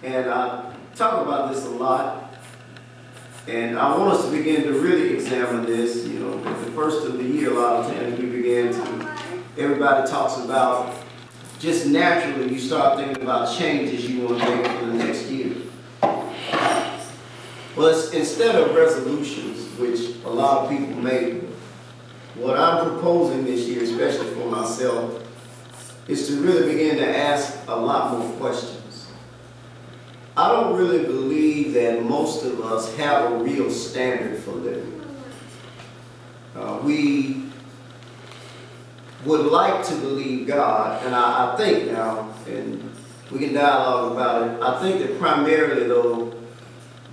And I talk about this a lot. And I want us to begin to really examine this. You know, the first of the year, a lot of times we begin to, everybody talks about, just naturally you start thinking about changes you want to make for the next year. Well, instead of resolutions, which a lot of people make, what I'm proposing this year, especially for myself, is to really begin to ask a lot more questions. I don't really believe that most of us have a real standard for living. We would like to believe God, and I think now, and we can dialogue about it, I think that primarily though,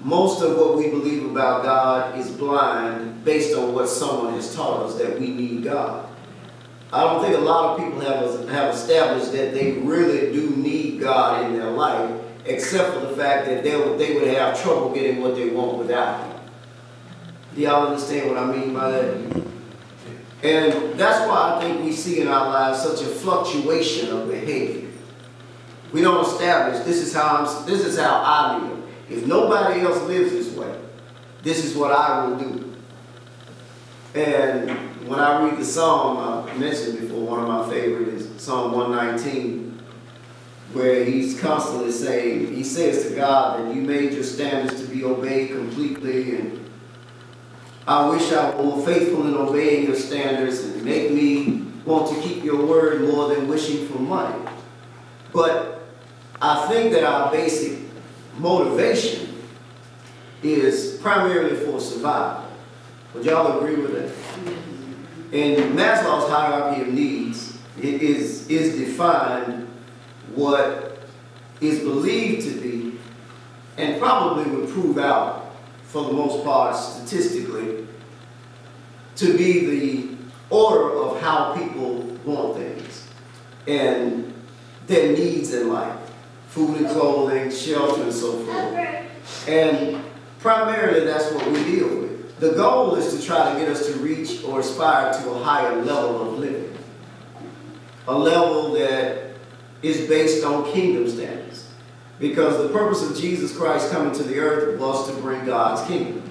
most of what we believe about God is blind based on what someone has taught us that we need God. I don't think a lot of people have established that they really do need God in their life, except for the fact that they would have trouble getting what they want without Him. Do y'all understand what I mean by that? And that's why I think we see in our lives such a fluctuation of behavior. We don't establish, this is how I live. If nobody else lives this way, this is what I will do. And when I read the Psalm, I mentioned before, one of my favorites is Psalm 119, where he's constantly saying, he says to God that you made your standards to be obeyed completely, and I wish I were more faithful in obeying your standards, and make me want to keep your word more than wishing for money. But I think that our basic motivation is primarily for survival. Would y'all agree with that? In Maslow's hierarchy of needs, it is defined what is believed to be, and probably would prove out for the most part statistically, to be the order of how people want things and their needs in life. Food and clothing, shelter, and so forth. And primarily that's what we deal with. The goal is to try to get us to reach or aspire to a higher level of living. A level that is based on kingdom standards. Because the purpose of Jesus Christ coming to the earth was to bring God's kingdom.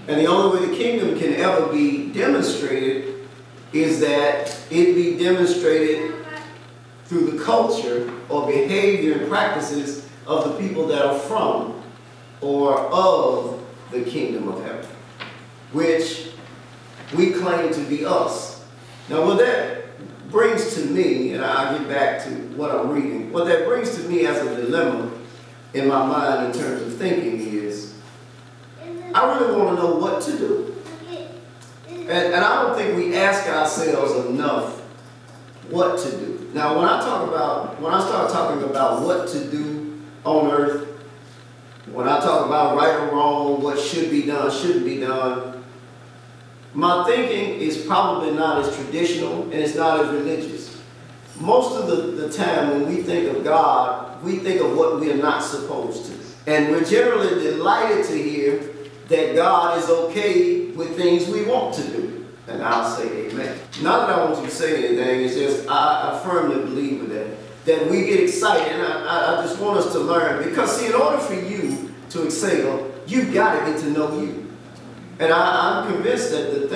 And the only way the kingdom can ever be demonstrated is that it be demonstrated through the culture or behavior and practices of the people that are from or of the kingdom of heaven, which we claim to be us. Now what that brings to me, and I'll get back to what I'm reading, what that brings to me as a dilemma in my mind in terms of thinking is, I really want to know what to do. And I don't think we ask ourselves enough what to do. Now, when I start talking about what to do on earth, when I talk about right or wrong, what should be done, shouldn't be done, my thinking is probably not as traditional and it's not as religious. Most of the time when we think of God, we think of what we are not supposed to. And we're generally delighted to hear that God is okay with things we want to do. And I'll say amen. Not that I want you to say anything, it's just I firmly believe in that we get excited, and I just want us to learn. Because see, in order for you to excel, you've got to get to know you. And I'm convinced that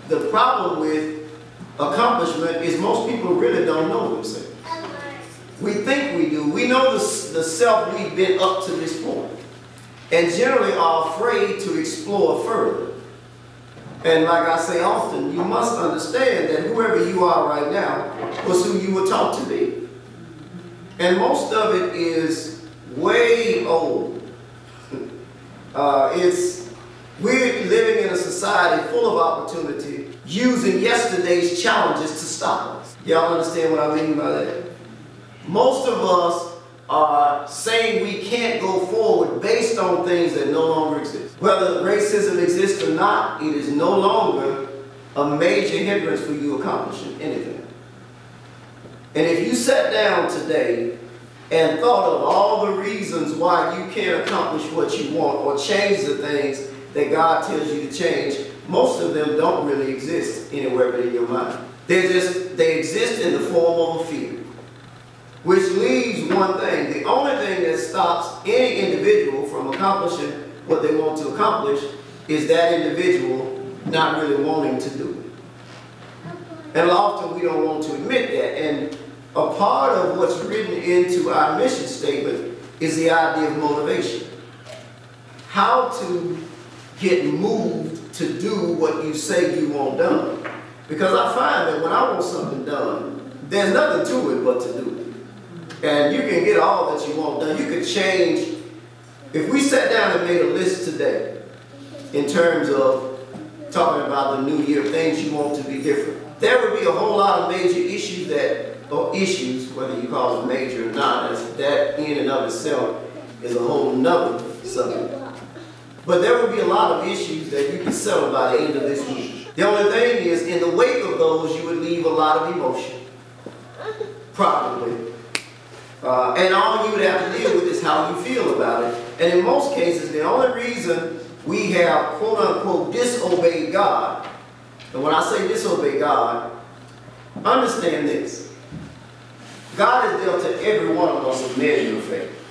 the problem with accomplishment is most people really don't know themselves. We think we do. We know the self we've been up to this point, and generally are afraid to explore further. And like I say often, you must understand that whoever you are right now was who you were taught to be. And most of it is way old. We're living in a society full of opportunity, using yesterday's challenges to stop us. Y'all understand what I mean by that? Most of us are saying we can't go forward based on things that no longer exist. Whether racism exists or not, it is no longer a major hindrance for you accomplishing anything. And if you sat down today and thought of all the reasons why you can't accomplish what you want or change the things that God tells you to change, most of them don't really exist anywhere but in your mind. They exist in the form of a fear. Which leaves one thing. The only thing that stops any individual from accomplishing what they want to accomplish is that individual not really wanting to do it. And often we don't want to admit that. And a part of what's written into our mission statement is the idea of motivation. How to get moved to do what you say you want done. Because I find that when I want something done, there's nothing to it but to do it. And you can get all that you want done. You could change. If we sat down and made a list today in terms of talking about the new year, things you want to be different, there would be a whole lot of major issues or issues, whether you call it major or not, that in and of itself is a whole nother subject. But there would be a lot of issues that you can settle by the end of this week. The only thing is, in the wake of those, you would leave a lot of emotion. Probably. And all you would have to deal with is how you feel about it. And in most cases, the only reason we have, quote unquote, disobeyed God, and when I say disobey God, understand this. God has dealt to every one of us a measure of faith.